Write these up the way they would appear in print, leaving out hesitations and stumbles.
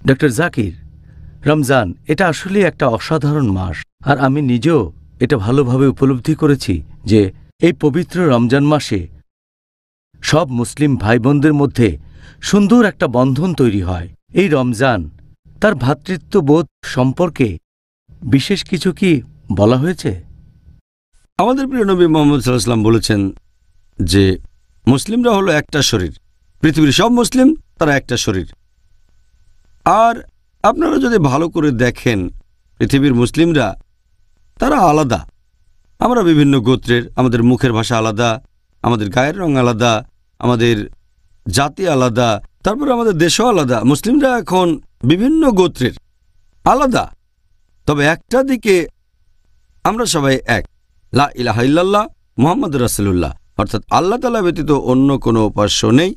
Doctor Zakir, Ramzan এটা আসলে একটা অসাধারণ মাস, আর আমি নিজেও এটা ভালোভাবে উপলব্ধি করেছি যে এই পবিত্র রমজান মাসে সব মুসলিম ভাই বোনদের মধ্যে সুন্দর একটা বন্ধন তৈরি হয়। এই রমজান তার ভ্রাতৃত্ববোধ সম্পর্কে বিশেষ কিছু কি বলা হয়েছে? আমাদের প্রিয় নবী মুহাম্মদ সাল্লাল্লাহু আলাইহি ওয়াসাল্লাম বলেছেন যে মুসলিমরা হলো একটা শরীর, পৃথিবীর সব মুসলিম তারা একটা শরীর। আর আপনারা যদি ভালো করে দেখেন, পৃথিবীর মুসলিমরা তারা আলাদা। আমরা বিভিন্ন গোত্রের, আমাদের মুখের ভাষা আলাদা, আমাদের গায়ের রং আলাদা, আমাদের জাতি আলাদা, তারপরে আমাদের দেশও আলাদা। মুসলিমরা এখন বিভিন্ন গোত্রের আলাদা, তবে একটা দিকে আমরা সবাই এক, লা ইলাহা ইল্লাল্লাহ মুহাম্মাদুর রাসূলুল্লাহ, অর্থাৎ আল্লাহ তাআলা ব্যতীত অন্য কোনো উপাস্য নেই,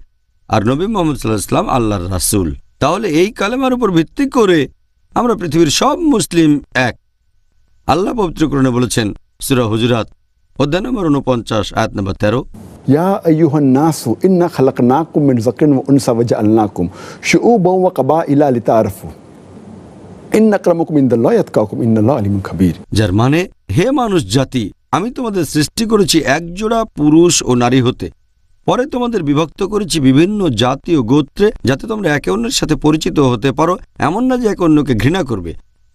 আর নবী মুহাম্মদ সাল্লাল্লাহু আলাইহি ওয়াসাল্লাম আল্লাহর রাসূল। তাহলে এই কালেমার উপর ভিত্তি করে আমরা পৃথিবীর সব মুসলিম এক। আল্লাহ পবিত্র কোরআনে বলেছেন, সূরা হুজুরাত অধ্যায় নম্বর 49 আয়াত নম্বর 13, ইয়া আইয়ুহান নাসু ইন্না খালাকনাকুম মিন যাকরিন ওয়া উনসা ওয়া জাআলনাকুম শুউবান ওয়া কাবাইলা লিতাআরাফু ইন্না আক্রামাকুম ইনদাল্লাহি আতকাকুম ইন্নাল্লাহা আলিমুন খাবীর। যার মানে, হে মানুষ জাতি, আমি তোমাদের সৃষ্টি করেছি একজোড়া পুরুষ ও নারী হতে, পরে তোমাদের বিভক্ত করেছি বিভিন্ন জাতি ও গোত্রে, যাতে তোমরা একে অন্যের সাথে পরিচিত হতে পারো, এমন না যে একে অন্যকে ঘৃণা করবে।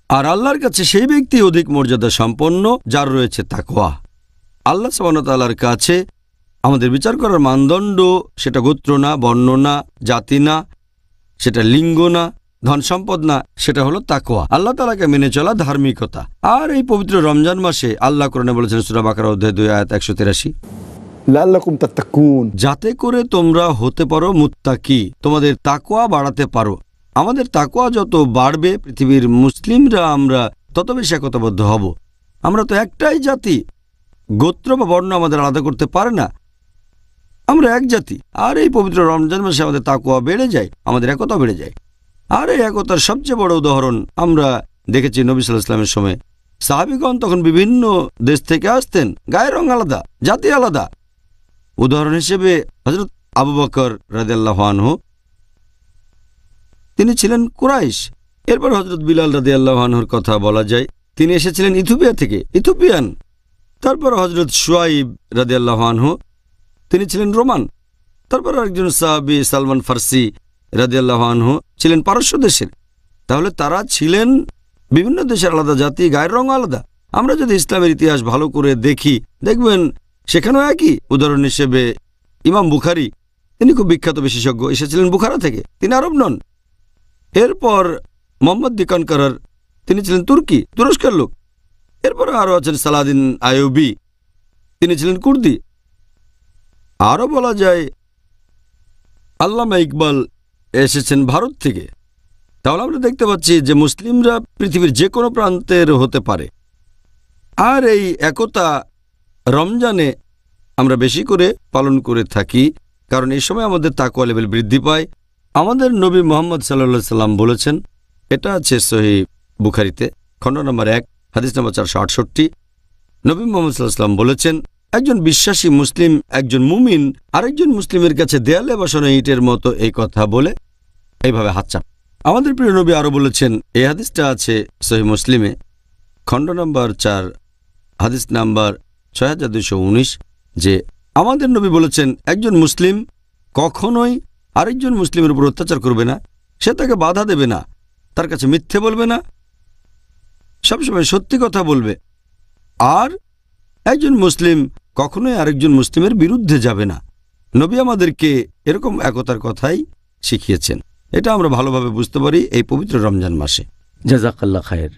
আর আল্লাহর কাছে সেই ব্যক্তি অধিক মর্যাদা সম্পন্ন যার রয়েছে তাকওয়া। আল্লাহ সুবহানাহু ওয়া তাআলার কাছে আমাদের বিচার করার মানদণ্ড সেটা গোত্র না, বর্ণ না, জাতি না, সেটা লিঙ্গ না, ধন সম্পদ না, সেটা হলো তাকওয়া, আল্লাহ তাআলাকে মেনে চলা ধার্মিকতা। আর এই পবিত্র রমজান মাসে আল্লাহ কোরআনে বলেছেন সূরা বাকারা অধ্যায় 2 আয়াত 183, লাআল্লাকুম তাত্তাকুন, যাতে করে তোমরা হতে পারো মুত্তাকি, তোমাদের তাকওয়া বাড়াতে পারো। আমাদের তাকওয়া যত বাড়বে, পৃথিবীর মুসলিমরা আমরা তত বেশি একতাবদ্ধ হব। আমরা তো একটাই জাতি, গোত্র বা বর্ণ আমাদের আলাদা করতে পারে না, আমরা এক জাতি। আর এই পবিত্র রমজান মাসে আমাদের তাকওয়া বেড়ে যায়, আমাদের একতা বেড়ে যায়। আর এই একতার সবচেয়ে বড় উদাহরণ আমরা দেখেছি নবী সাল্লাল্লাহু আলাইহি ওয়াসাল্লামের সময়। সাহাবীগণ তখন বিভিন্ন দেশ থেকে আসতেন, গায়ের রং আলাদা, জাতি আলাদা। উদাহরণ হিসেবে হযরত আবু বকর রাদিয়াল্লাহু আনহু, তিনি ছিলেন কুরাইশ। এরপর হযরত বিলাল রাদিয়াল্লাহু আনহুর কথা বলা যায়, তিনি এসেছিলেন ইথিওপিয়া থেকে, ইথিওপিয়ান। তারপর হযরত শুআইব রাদিয়াল্লাহু আনহু, তিনি ছিলেন রোমান। তারপর আরেকজন সাহাবী সালমান ফার্সি রাদিয়াল্লাহু আনহু ছিলেন পারস্য দেশের। তাহলে তারা ছিলেন বিভিন্ন দেশের আলাদা জাতি, গায়ের রং আলাদা। আমরা যদি ইসলামের ইতিহাস ভালো করে দেখি, দেখবেন সেখানেও একই। উদাহরণ হিসেবে ইমাম বুখারী, তিনি খুব বিখ্যাত বিশেষজ্ঞ, এসেছিলেন বুখারা থেকে, তিনি আরব নন। এরপর মোহাম্মদ দিকানকারার, তিনি ছিলেন তুরস্কের লোক। এরপরে আরও আছেন সালাদিন আইয়ুবী, তিনি ছিলেন কুর্দি। আরও বলা যায় আল্লামা ইকবাল এসেছেন ভারত থেকে। তাহলে আমরা দেখতে পাচ্ছি যে মুসলিমরা পৃথিবীর যে কোনো প্রান্তের হতে পারে। আর এই একতা রমজানে আমরা বেশি করে পালন করে থাকি, কারণ এই সময় আমাদের তাকওয়া লেভেল বৃদ্ধি পায়। আমাদের নবী মুহাম্মদ সাল্লাল্লাহু আলাইহি সাল্লাম বলেছেন, এটা আছে সহিহ বুখারীতে খণ্ড নম্বর 1 হাদিস নম্বর 468, নবী মুহাম্মদ সাল্লাল্লাহু আলাইহি সাল্লাম বলেছেন, একজন বিশ্বাসী মুসলিম, একজন মুমিন আরেকজন মুসলিমের কাছে দেয়ালে বসানো ইটের মতো, এই কথা বলে এইভাবে হাত চাপ। আমাদের প্রিয় নবী আরও বলেছেন, এই হাদিসটা আছে সহিহ মুসলিমে খণ্ড নম্বর 4 হাদিস নাম্বার 6219, যে আমাদের নবী বলেছেন, একজন মুসলিম কখনোই আরেকজন মুসলিমের উপর অত্যাচার করবে না, সে তাকে বাধা দেবে না, তার কাছে মিথ্যে বলবে না, সবসময় সত্যি কথা বলবে। আর একজন মুসলিম কখনোই আরেকজন মুসলিমের বিরুদ্ধে যাবে না। নবী আমাদেরকে এরকম একতার কথাই শিখিয়েছেন। এটা আমরা ভালোভাবে বুঝতে পারি এই পবিত্র রমজান মাসে। জাযাকাল্লাহ খায়ের।